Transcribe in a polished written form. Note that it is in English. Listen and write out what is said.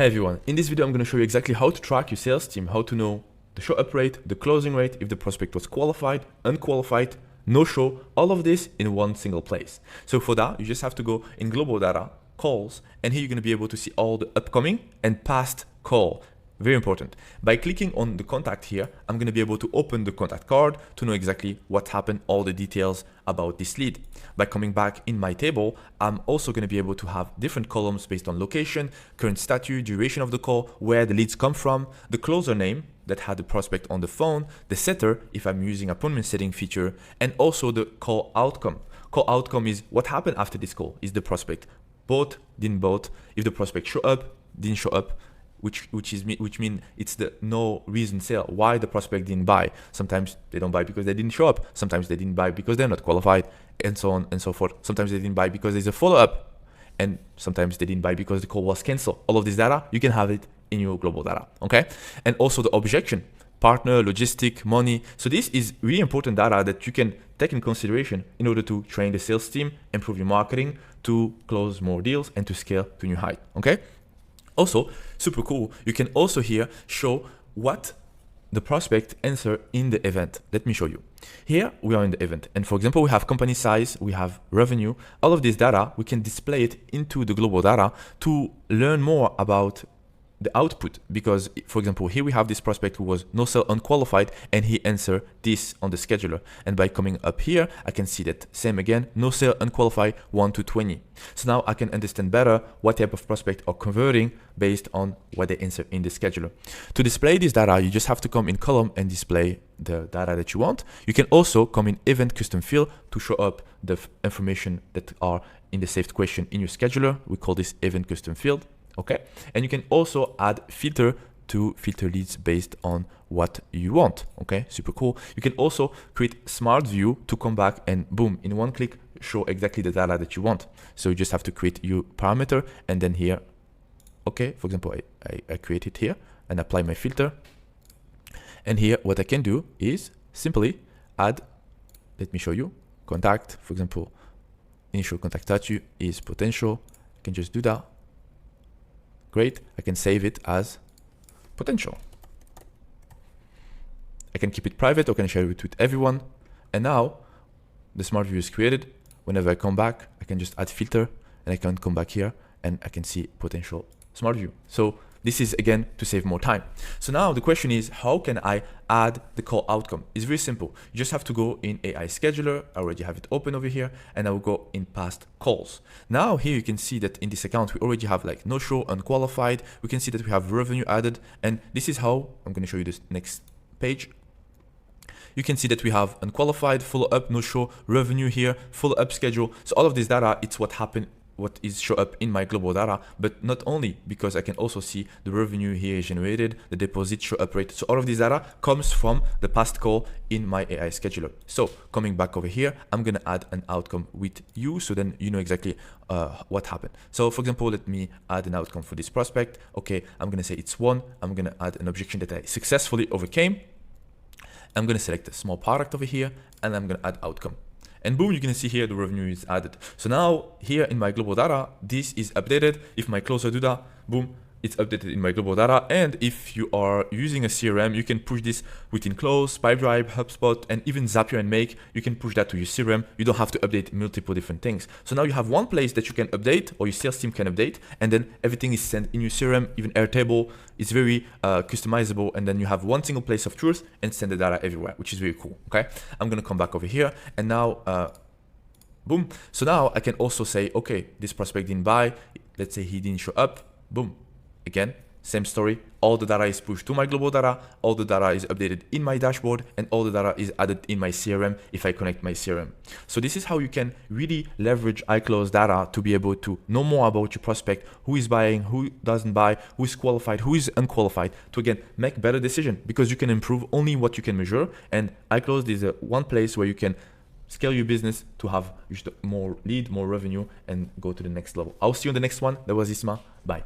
Hey everyone, in this video I'm going to show you exactly how to track your sales team, how to know the show up rate, the closing rate, if the prospect was qualified, unqualified, no show, all of this in one single place. So for that, you just have to go in global data, calls, and here you're going to be able to see all the upcoming and past call. Very important. By clicking on the contact here, I'm going to be able to open the contact card to know exactly what happened, all the details about this lead. By coming back in my table, I'm also going to be able to have different columns based on location, current status, duration of the call, where the leads come from, the closer name that had the prospect on the phone, the setter if I'm using appointment setting feature, and also the call outcome. Call outcome is what happened after this call. Is the prospect bought, didn't bought, if the prospect show up, didn't show up, which means it's the no reason sale, why the prospect didn't buy. Sometimes they don't buy because they didn't show up. Sometimes they didn't buy because they're not qualified, and so on and so forth. Sometimes they didn't buy because there's a follow-up, and sometimes they didn't buy because the call was canceled. All of this data, you can have it in your global data, okay? And also the objection, partner, logistic, money. So this is really important data that you can take in consideration in order to train the sales team, improve your marketing, to close more deals, and to scale to new height, okay? Also, super cool, you can also here show what the prospect answer in the event. Let me show you. Here we are in the event, and for example, we have company size, we have revenue, all of this data, we can display it into the global data to learn more about the output, because for example, here we have this prospect who was no sale unqualified, and he answered this on the scheduler. And by coming up here, I can see that same again, no sale unqualified 1 to 20. So now I can understand better what type of prospect are converting based on what they answer in the scheduler. To display this data, you just have to come in column and display the data that you want. You can also come in event custom field to show up the information that are in the saved question in your scheduler. We call this event custom field. Okay, and you can also add filter to filter leads based on what you want. Okay, super cool. You can also create smart view to come back and boom, in one click, show exactly the data that you want. So you just have to create your parameter, and then here, okay, for example, I create it here and apply my filter. And here, what I can do is simply add, let me show you, contact, for example, initial contact status is potential. I can just do that. Great, I can save it as potential. I can keep it private or can share it with everyone. And now the smart view is created. Whenever I come back, I can just add filter, and I can come back here and I can see potential smart view. So this is again to save more time. So now the question is, how can I add the call outcome? It's very simple. You just have to go in AI scheduler. I already have it open over here, and I will go in past calls. Now here you can see that in this account, we already have like no show, unqualified. We can see that we have revenue added, and this is how I'm going to show you this next page. You can see that we have unqualified, follow up, no show, revenue here, follow up schedule. So all of this data, it's what happened, what is show up in my global data, but not only, because I can also see the revenue here is generated, the deposit show up rate. So all of this data comes from the past call in my AI scheduler. So coming back over here, I'm going to add an outcome with you, so then you know exactly what happened. So for example, let me add an outcome for this prospect. Okay, I'm going to say it's 1. I'm going to add an objection that I successfully overcame. I'm going to select a small product over here, and I'm going to add outcome. And boom, you're going to see here the revenue is added. So now here in my global data, this is updated. If my closer do that, boom, it's updated in my global data. And if you are using a CRM, you can push this with iClosed, Pipedrive, HubSpot, and even Zapier and Make. You can push that to your CRM. You don't have to update multiple different things. So now you have one place that you can update, or your sales team can update, and then everything is sent in your CRM, even Airtable. It's very customizable, and then you have one single place of truth and send the data everywhere, which is very cool. Okay, I'm going to come back over here, and now boom. So now I can also say, okay, this prospect didn't buy. Let's say he didn't show up. Boom. Again, same story. All the data is pushed to my global data. All the data is updated in my dashboard, and all the data is added in my CRM if I connect my CRM. So this is how you can really leverage iClosed data to be able to know more about your prospect, who is buying, who doesn't buy, who is qualified, who is unqualified, to again make better decision, because you can improve only what you can measure. And iClosed is one place where you can scale your business to have more lead, more revenue, and go to the next level. I'll see you on the next one. That was Isma. Bye.